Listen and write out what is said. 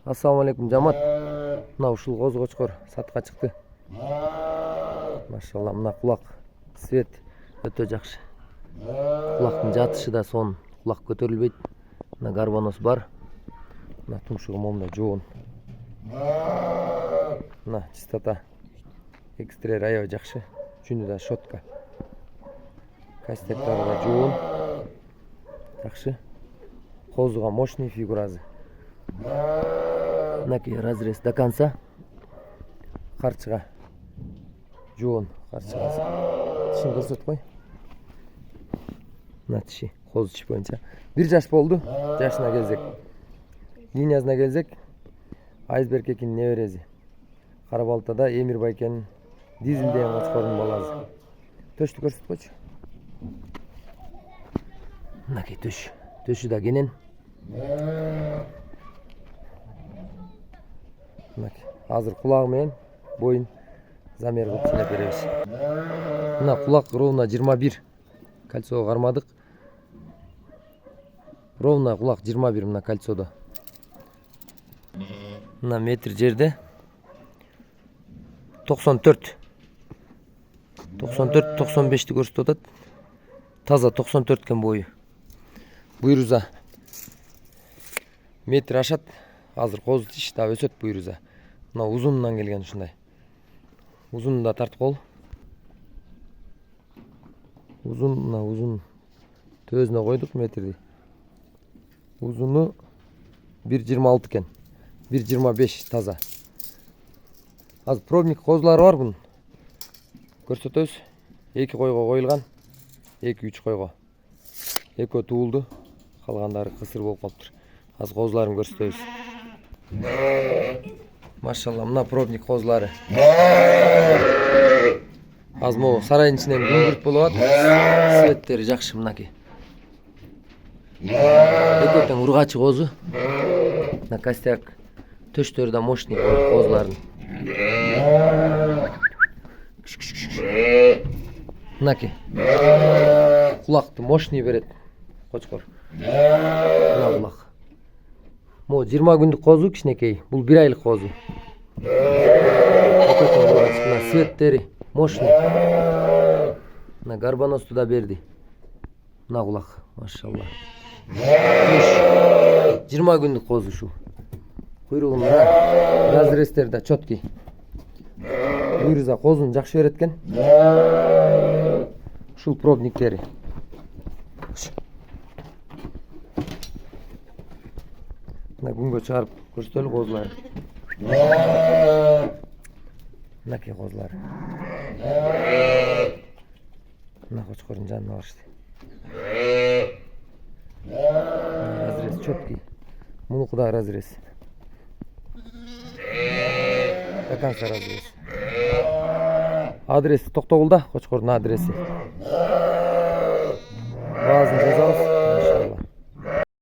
Assalamu alaikum жамат. Мына ушул коз кочкор сатка чыкты. Машалла, мына кулак свет өтө жакшы. Кулактын жатышы да сонун, кулак көтөрүлбөйт. Мына гарбанос бар. Мына тумшугу момда жоон. Мына чистота. Экстрер аябай жакшы. Жүнү да шотка. Кастеттары да жоон. Жакшы. Козуга мощный фигуразы. Мынакей разрез до конца. Карчыга жоон, карчыгасы. Тишин көрсөт кой. Мына тиши, коз тиш боюнча. 1 жаш болду. Жашына келсек. Линиясына келсек, Айзберг экинин неберези. Карабалтада Эмир Байкенин Дизель деген кочкордун баласы. Төштү көрсөт койчу. Мынакей төш. Төшү да кенен. Азыр кулагы менен боюн замер кылып чыгып беребиз. Мына кулак ровно 21. Кольцого кармадык. Ровно кулак 21 мына кольцодо. Мына метр жерде 94. 94-95 көрсөтүп атат. Таза 94 кен бою. Буйруза метр ашат. Азыр коз тиш да өсөт буйруза. Мына узунунан келген ушундай. Узунун да тартып кол. Узун төзүнө койдук метрди. Узуну 1.26 кен. 1.25 таза. Азыр пробник козулары бар бунун. Көрсөтөбүз. 2 койго коюлган. 2-3 койго. Экөө туулду. Калгандары кысыр болуп калыптыр. Азыр козуларын көрсөтөбүз. Машалла, мына пробник козулары. Азыр могу сарайдын ичинен күңгүрт болуп атат. Светтери жакшы мынакей. Экөө тең ургачы козу. Мына костяк төштөрү да мощный козулардын. Мынакей. Кулакты мощный берет кочкор. Мына кулак. Мо 20 күндүк козу кичинекей. Бул 1 айлык козу. Мына светтери мощный. Мына гарбаносту да берди. Мына кулак, машалла. 20 күндүк козу ушул. Куйругунда разрезтер да чоткий. Буйруза козун жакшы берет экен. Ушул пробниктери. Мына күнгө чыгарып көрсөтөлү козулар. Мынакей козулар. Мына кочкордун жанына барышты. Разрез чоткий. Мунуку да разрез. До конца разрез. Адреси Токтогулда, кочкордун адреси. Баазын жазабыз.